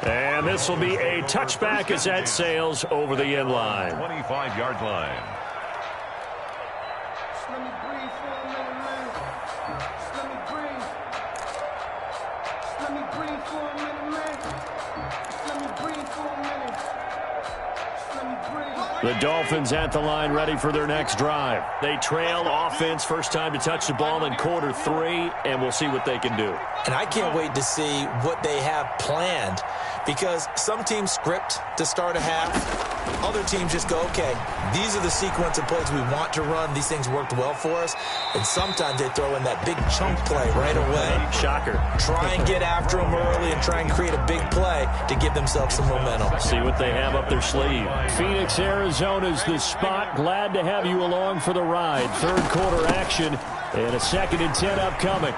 And this will be a touchback as that sails over the end line. 25-yard line. Let me breathe for a minute, man. Let me breathe. Let me breathe for a minute, man. Let me breathe for a minute. Let me breathe. The Dolphins at the line, ready for their next drive. They trail offense, first time to touch the ball in quarter 3, and we'll see what they can do. And I can't wait to see what they have planned, because some teams script to start a half. Other teams just go, okay, these are the sequence of plays we want to run. These things worked well for us. And sometimes they throw in that big chunk play right away. Shocker. Try and get after them early and try and create a big play to give themselves some momentum. See what they have up their sleeve. Phoenix, Arizona's the spot. Glad to have you along for the ride. Third quarter action and a 2nd and 10 upcoming.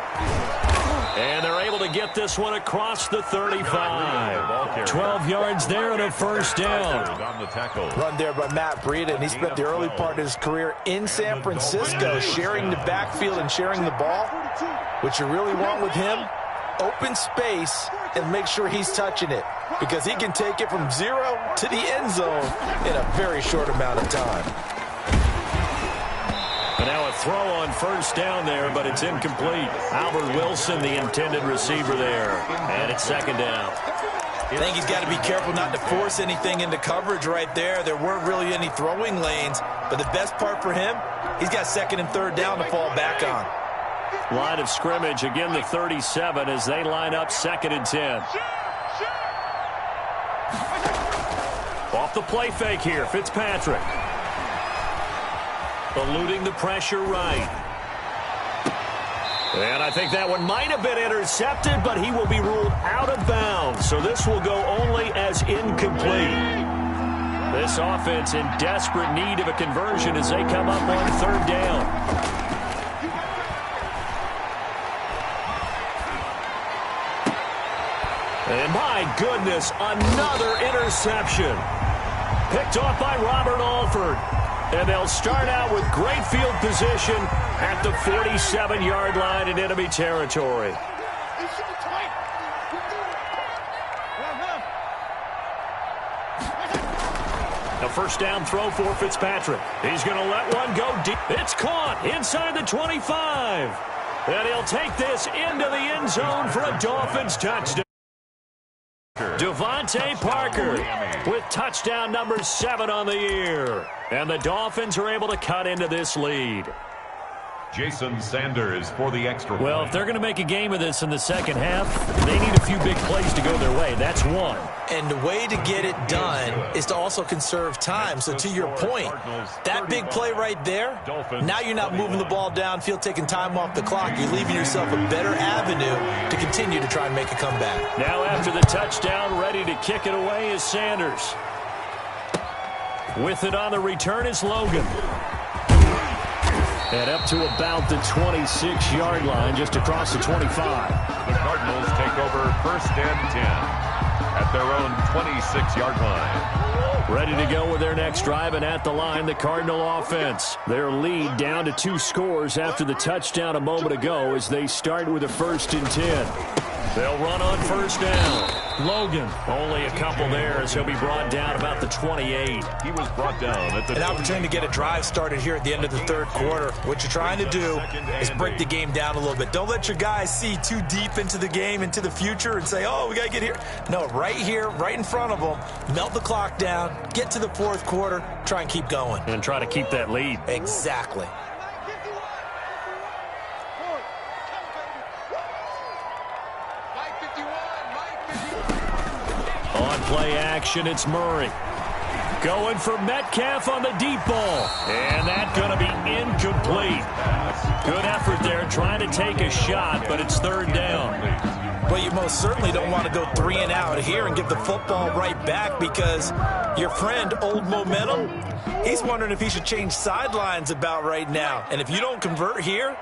And they're able to get this one across the 35. 12 yards there and a first down. Run there by Matt Breida, and he spent the early part of his career in San Francisco sharing the backfield and sharing the ball. What you really want with him, open space and make sure he's touching it, because he can take it from 0 to the end zone in a very short amount of time. And now a throw on first down there, but it's incomplete. Albert Wilson, the intended receiver there. And it's 2nd down. I think he's got to be careful not to force anything into coverage right there. There weren't really any throwing lanes, but the best part for him, he's got 2nd and 3rd down to fall back on. Line of scrimmage, again the 37 as they line up 2nd and 10. Off the play fake here, Fitzpatrick. Eluding the pressure right. And I think that one might have been intercepted, but he will be ruled out of bounds. So this will go only as incomplete. This offense in desperate need of a conversion as they come up on 3rd down. And my goodness, another interception. Picked off by Robert Alford. And they'll start out with great field position at the 47-yard line in enemy territory. A first down throw for Fitzpatrick. He's going to let one go deep. It's caught inside the 25. And he'll take this into the end zone for a Dolphins touchdown. Devontae Parker with touchdown number 7 on the year. And the Dolphins are able to cut into this lead. Jason Sanders for the extra point. Well, if they're going to make a game of this in the second half, they need a few big plays to go their way. That's one. And the way to get it done is to also conserve time. So to your point, that big play right there, now you're not moving the ball downfield, taking time off the clock. You're leaving yourself a better avenue to continue to try and make a comeback. Now after the touchdown, ready to kick it away is Sanders. With it on the return is Logan. And up to about the 26-yard line, just across the 25. The Cardinals take over 1st and 10 at their own 26-yard line. Ready to go with their next drive, and at the line, the Cardinal offense. Their lead down to 2 scores after the touchdown a moment ago as they start with a 1st and 10. They'll run on first down. Logan, only a couple there as he'll be brought down about the 28. He was brought down at the An opportunity to get a drive started here at the end of the 3rd quarter. What you're trying to do is break the game down a little bit. Don't let your guys see too deep into the game, into the future, and say, oh, we got to get here. No, right here, right in front of them, melt the clock down, get to the 4th quarter, try and keep going. And try to keep that lead. Exactly. On play action, it's Murray. Going for Metcalf on the deep ball. And that's going to be incomplete. Good effort there, trying to take a shot, but it's 3rd down. Well, you most certainly don't want to go 3 and out here and give the football right back, because your friend, Old Momentum, he's wondering if he should change sidelines about right now. And if you don't convert here,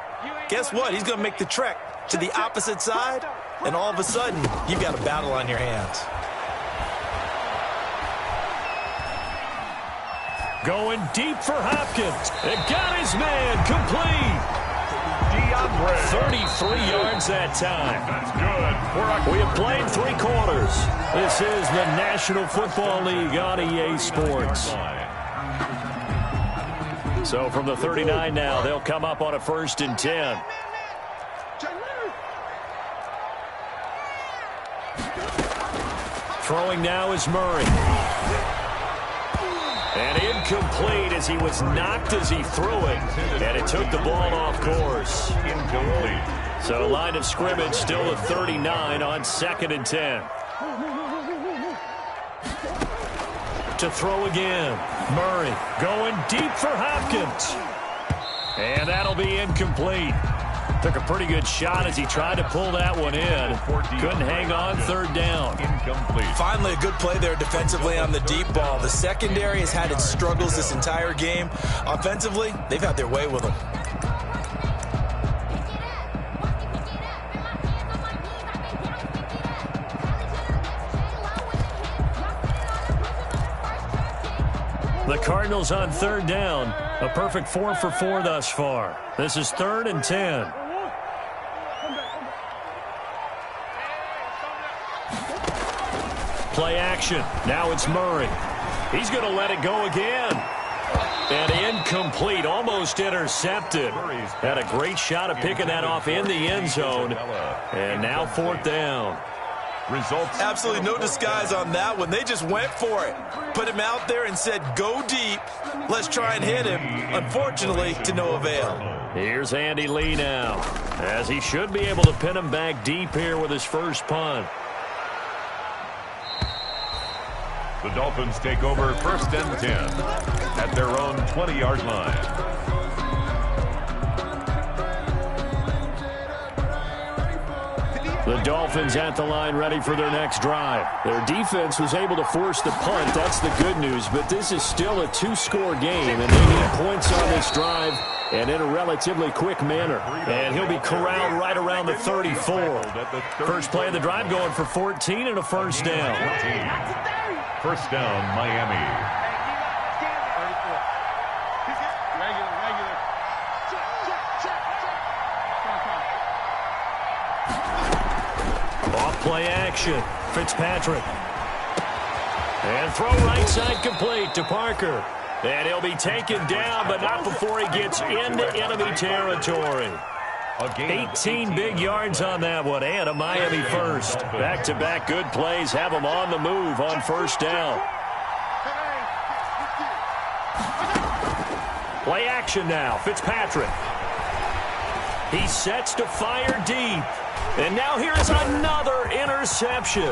guess what? He's going to make the trek to the opposite side, and all of a sudden, you've got a battle on your hands. Going deep for Hopkins. It got his man complete. 33 yards that time. That's good We have played 3 quarters. This is the National Football League on EA Sports. So from the 39 now, they'll come up on a 1st and 10. Throwing now is Murray. And incomplete as he was knocked as he threw it. And it took the ball off course. Incomplete. So line of scrimmage still at 39 on 2nd and 10. To throw again. Murray going deep for Hopkins. And that'll be incomplete. Took a pretty good shot as he tried to pull that one in. Couldn't hang on 3rd down. Incomplete. Finally, a good play there defensively on the deep ball. The secondary has had its struggles this entire game. Offensively, they've had their way with them. The Cardinals on 3rd down. A perfect 4 for 4 thus far. This is 3rd and 10. Play action. Now it's Murray. He's going to let it go again. And incomplete, almost intercepted. Had a great shot of picking that off in the end zone. And now 4th down. Results. Absolutely no disguise on that one. They just went for it. Put him out there and said, go deep. Let's try and hit him. Unfortunately, to no avail. Here's Andy Lee now, as he should be able to pin him back deep here with his first punt. The Dolphins take over 1st and 10 at their own 20-yard line. The Dolphins at the line ready for their next drive. Their defense was able to force the punt. That's the good news, but this is still a 2-score game, and they need points on this drive and in a relatively quick manner. And he'll be corralled right around the 34. First play of the drive going for 14 and a 1st down. 1st down, Miami. Off-play action. Fitzpatrick. And throw right side complete to Parker. And he'll be taken down, but not before he gets into enemy territory. 18 big yards on that one, and a Miami first. Back-to-back good plays have them on the move on 1st down. Play action now. Fitzpatrick. He sets to fire deep. And now here's another interception.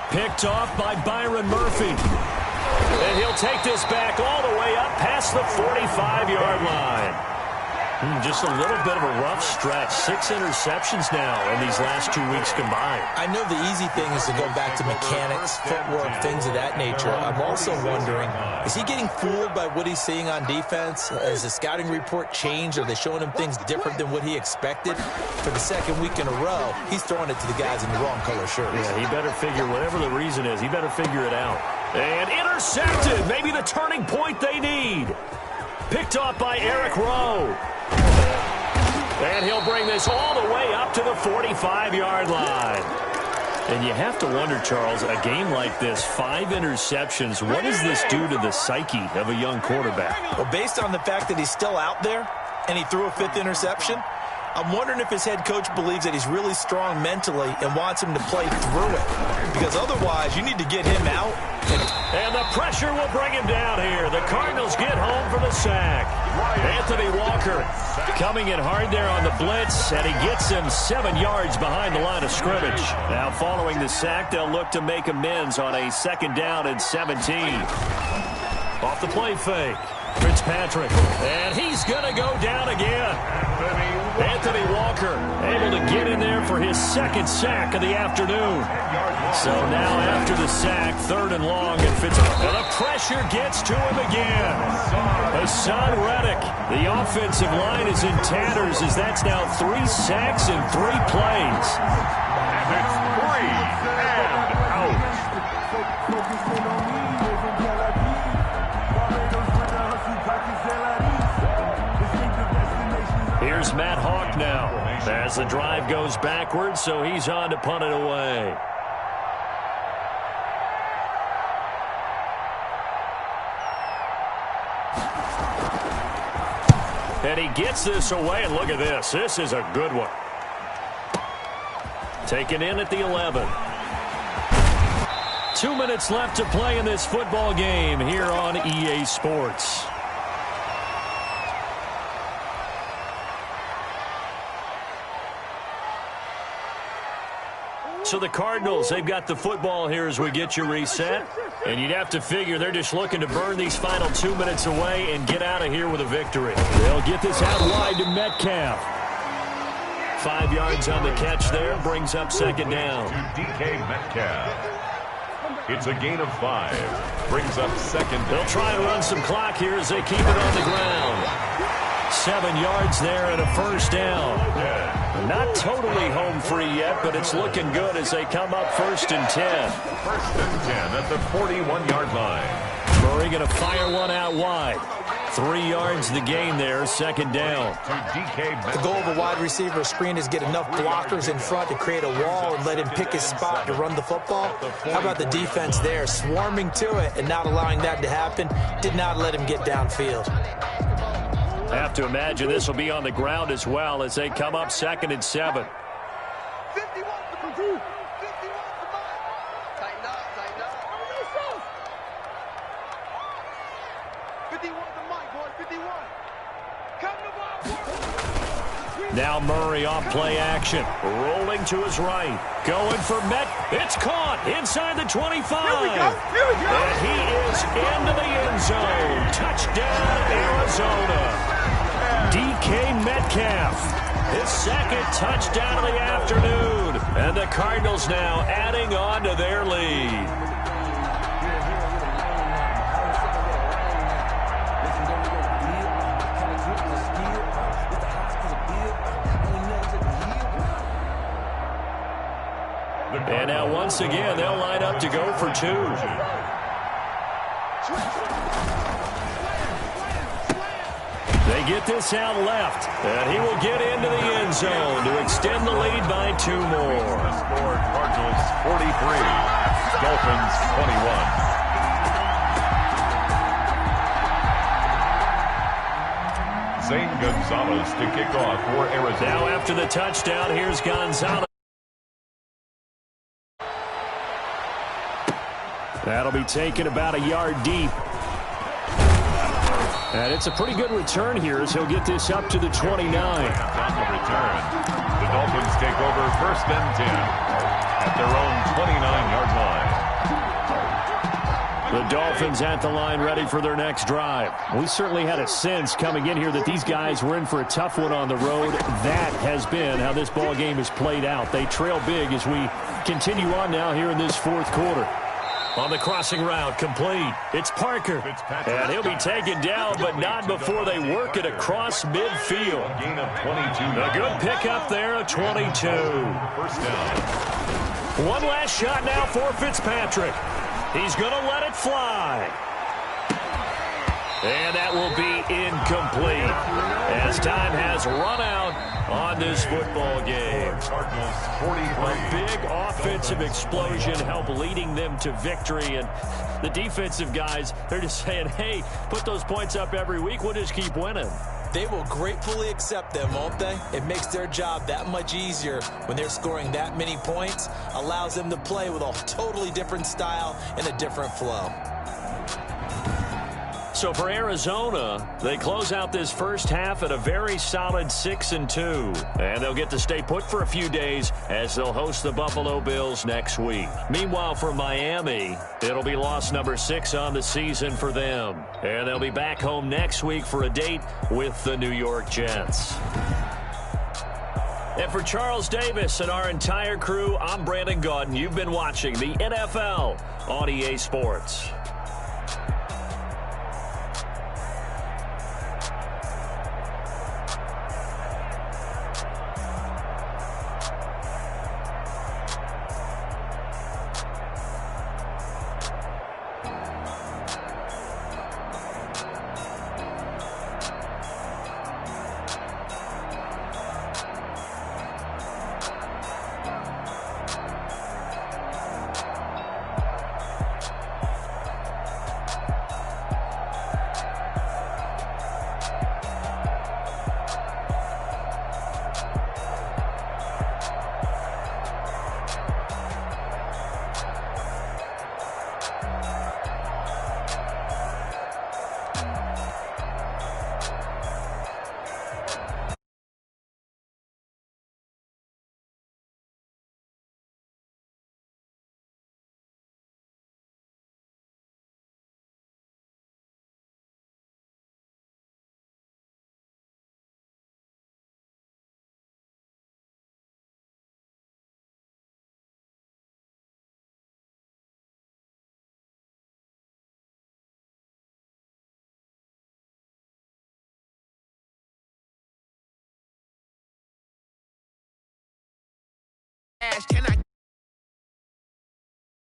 Picked off by Byron Murphy. And he'll take this back all the way up past the 45-yard line. Just a little bit of a rough stretch. 6 interceptions now in these last 2 weeks combined. I know the easy thing is to go back to mechanics, footwork, things of that nature. I'm also wondering, is he getting fooled by what he's seeing on defense? Has the scouting report changed? Are they showing him things different than what he expected? For the 2nd week in a row, he's throwing it to the guys in the wrong color shirts. Yeah, he better figure, whatever the reason is, he better figure it out. And intercepted, maybe the turning point they need. Picked off by Eric Rowe. And he'll bring this all the way up to the 45-yard line. And you have to wonder, Charles, a game like this, 5 interceptions, what does this do to the psyche of a young quarterback? Well, based on the fact that he's still out there and he threw a 5th interception, I'm wondering if his head coach believes that he's really strong mentally and wants him to play through it. Because otherwise, you need to get him out. And the pressure will bring him down here. The Cardinals get home for the sack. Anthony Walker coming in hard there on the blitz, and he gets him 7 yards behind the line of scrimmage. Now following the sack, they'll look to make amends on a 2nd down and 17. Off the play fake. Fitzpatrick, and he's going to go down again. Anthony Walker able to get in there for his 2nd sack of the afternoon. So now after the sack, 3rd and long, and Fitzpatrick. And the pressure gets to him again. Hassan Reddick, the offensive line is in tatters as that's now 3 sacks in 3 plays. And it's 3 and out. Here's Matt Hawk now as the drive goes backwards, so he's on to punt it away. And he gets this away, and look at this. This is a good one. Taken in at the 11. 2 minutes left to play in this football game here on EA Sports. So the Cardinals, they've got the football here as we get you reset. And you'd have to figure they're just looking to burn these final 2 minutes away and get out of here with a victory. They'll get this out wide to Metcalf. 5 yards on the catch there, brings up second down. To DK Metcalf. It's a gain of 5. Brings up second down. They'll try and run some clock here as they keep it on the ground. 7 yards there and a first down. Not totally home free yet, but it's looking good as they come up 1st and 10. 1st and 10 at the 41-yard line. Murray going to fire one out wide. 3 yards the gain there, second down. To DK. The goal of a wide receiver screen is get enough blockers in front to create a wall and let him pick his spot to run the football. How about the defense there, swarming to it and not allowing that to happen? Did not let him get downfield. I have to imagine this will be on the ground as well as they come up 2nd and 7. 51 to 2. 51 to 5. Tighten up, tighten up. 51 to Mike, boy, 51. Come to ball. Now Murray off play action. Rolling to his right. Going for Met. It's caught inside the 25. Here we go. And he is into the end zone. Touchdown, Arizona. DK Metcalf, his second touchdown of the afternoon. And the Cardinals now adding on to their lead. And now once again, they'll line up to go for 2. They get this out left, and he will get into the end zone to extend the lead by 2 more. The score, Cardinals 43, Dolphins 21. Zane Gonzalez to kick off for Arizona. Now after the touchdown, here's Gonzalez. That'll be taken about a yard deep. And it's a pretty good return here as he'll get this up to the 29. On the return, the Dolphins take over 1st and 10 at their own 29-yard line. The Dolphins at the line ready for their next drive. We certainly had a sense coming in here that these guys were in for a tough one on the road. That has been how this ball game has played out. They trail big as we continue on now here in this 4th quarter. On the crossing route, complete. It's Parker. And he'll be taken down, but not before they work it across midfield. Gain of 22. A good pickup there of 22. First down. One last shot now for Fitzpatrick. He's going to let it fly. And that will be incomplete as time has run out on this football game. Cardinals 43. A big offensive explosion helped leading them to victory. And the defensive guys, they're just saying, hey, put those points up every week. We'll just keep winning. They will gratefully accept them, won't they? It makes their job that much easier when they're scoring that many points. Allows them to play with a totally different style and a different flow. So for Arizona, they close out this first half at a very solid 6-2. And they'll get to stay put for a few days as they'll host the Buffalo Bills next week. Meanwhile, for Miami, it'll be loss number 6 on the season for them. And they'll be back home next week for a date with the New York Jets. And for Charles Davis and our entire crew, I'm Brandon Gaudin. You've been watching the NFL on EA Sports. cash, can I